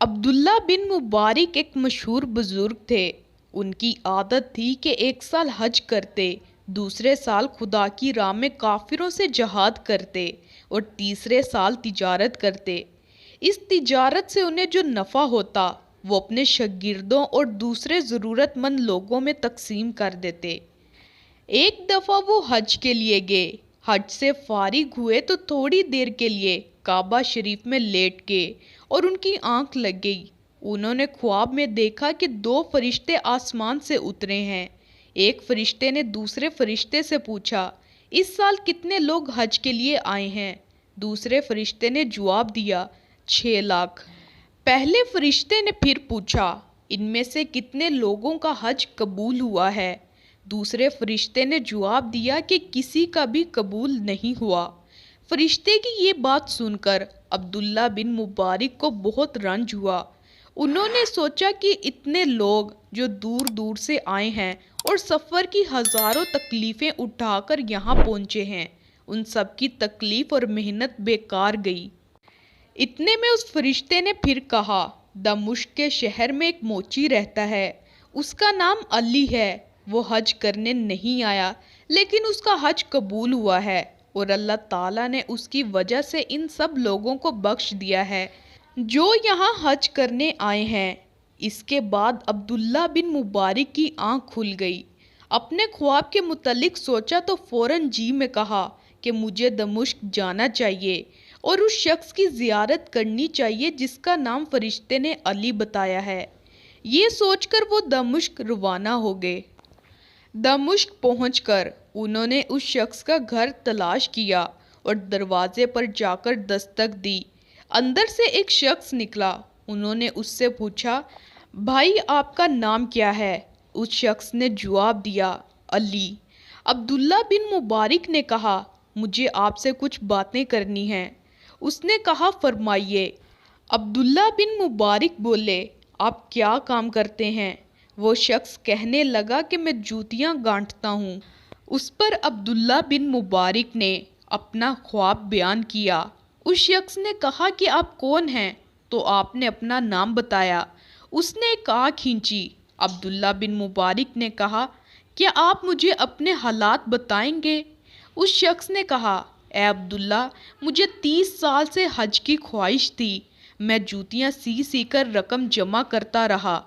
عبداللہ بن مبارک ایک مشہور بزرگ تھے۔ ان کی عادت تھی کہ ایک سال حج کرتے، دوسرے سال خدا کی راہ میں کافروں سے جہاد کرتے اور تیسرے سال تجارت کرتے۔ اس تجارت سے انہیں جو نفع ہوتا وہ اپنے شاگردوں اور دوسرے ضرورت مند لوگوں میں تقسیم کر دیتے۔ ایک دفعہ وہ حج کے لیے گئے۔ حج سے فارغ ہوئے تو تھوڑی دیر کے لیے کعبہ شریف میں لیٹ گئے اور ان کی آنکھ لگ گئی۔ انہوں نے خواب میں دیکھا کہ دو فرشتے آسمان سے اترے ہیں۔ ایک فرشتے نے دوسرے فرشتے سے پوچھا، اس سال کتنے لوگ حج کے لیے آئے ہیں؟ دوسرے فرشتے نے جواب دیا، 6 لاکھ۔ پہلے فرشتے نے پھر پوچھا، ان میں سے کتنے لوگوں کا حج قبول ہوا ہے؟ دوسرے فرشتے نے جواب دیا کہ کسی کا بھی قبول نہیں ہوا۔ فرشتے کی یہ بات سن کر عبداللہ بن مبارک کو بہت رنج ہوا۔ انہوں نے سوچا کہ اتنے لوگ جو دور دور سے آئے ہیں اور سفر کی ہزاروں تکلیفیں اٹھا کر یہاں پہنچے ہیں، ان سب کی تکلیف اور محنت بیکار گئی۔ اتنے میں اس فرشتے نے پھر کہا، دمشق کے شہر میں ایک موچی رہتا ہے، اس کا نام علی ہے۔ وہ حج کرنے نہیں آیا لیکن اس کا حج قبول ہوا ہے اور اللہ تعالیٰ نے اس کی وجہ سے ان سب لوگوں کو بخش دیا ہے جو یہاں حج کرنے آئے ہیں۔ اس کے بعد عبداللہ بن مبارک کی آنکھ کھل گئی۔ اپنے خواب کے متعلق سوچا تو فوراً جی میں کہا کہ مجھے دمشق جانا چاہیے اور اس شخص کی زیارت کرنی چاہیے جس کا نام فرشتے نے علی بتایا ہے۔ یہ سوچ کر وہ دمشق روانہ ہو گئے۔ دمشق پہنچ کر انہوں نے اس شخص کا گھر تلاش کیا اور دروازے پر جا کر دستک دی۔ اندر سے ایک شخص نکلا۔ انہوں نے اس سے پوچھا، بھائی آپ کا نام کیا ہے؟ اس شخص نے جواب دیا، علی۔ عبداللہ بن مبارک نے کہا، مجھے آپ سے کچھ باتیں کرنی ہیں۔ اس نے کہا، فرمائیے۔ عبداللہ بن مبارک بولے، آپ کیا کام کرتے ہیں؟ وہ شخص کہنے لگا کہ میں جوتیاں گانٹھتا ہوں۔ اس پر عبداللہ بن مبارک نے اپنا خواب بیان کیا۔ اس شخص نے کہا کہ آپ کون ہیں؟ تو آپ نے اپنا نام بتایا۔ اس نے ایک آنکھ کھینچی۔ عبداللہ بن مبارک نے کہا، کیا آپ مجھے اپنے حالات بتائیں گے؟ اس شخص نے کہا، اے عبداللہ، مجھے 30 سال سے حج کی خواہش تھی۔ میں جوتیاں سی کر رقم جمع کرتا رہا۔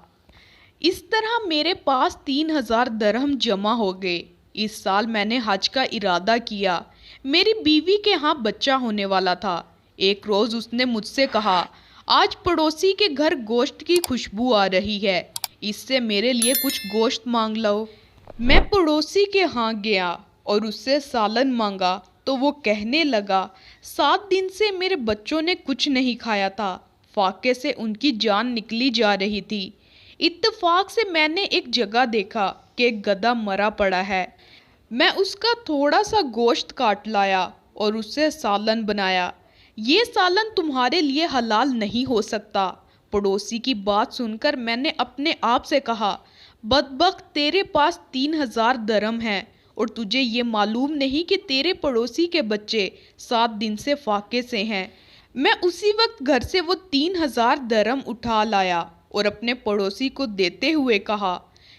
اس طرح میرے پاس 3000 درہم جمع ہو گئے۔ اس سال میں نے حج کا ارادہ کیا۔ میری بیوی کے ہاں بچہ ہونے والا تھا۔ ایک روز اس نے مجھ سے کہا، آج پڑوسی کے گھر گوشت کی خوشبو آ رہی ہے، اس سے میرے لیے کچھ گوشت مانگ لو۔ میں پڑوسی کے ہاں گیا اور اس سے سالن مانگا تو وہ کہنے لگا، 7 دن سے میرے بچوں نے کچھ نہیں کھایا تھا۔ فاقے سے ان کی جان نکلی جا رہی تھی۔ اتفاق سے میں نے ایک جگہ دیکھا کہ ایک گدھا مرا پڑا ہے۔ میں اس کا تھوڑا سا گوشت کاٹ لایا اور اس سے سالن بنایا۔ یہ سالن تمہارے لیے حلال نہیں ہو سکتا۔ پڑوسی کی بات سن کر میں نے اپنے آپ سے کہا، بدبخت، تیرے پاس 3000 درہم ہیں اور تجھے یہ معلوم نہیں کہ تیرے پڑوسی کے بچے 7 دن سے فاقے سے ہیں۔ میں اسی وقت گھر سے وہ 3000 درہم اٹھا لایا اور اپنے پڑوسی کو دیتے ہوئے کہا،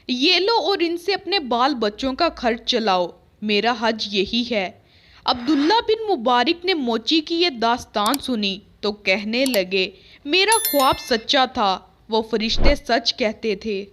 یہ لو اور ان سے اپنے بال بچوں کا خرچ چلاؤ، میرا حج یہی ہے۔ عبداللہ بن مبارک نے موچی کی یہ داستان سنی تو کہنے لگے، میرا خواب سچا تھا، وہ فرشتے سچ کہتے تھے۔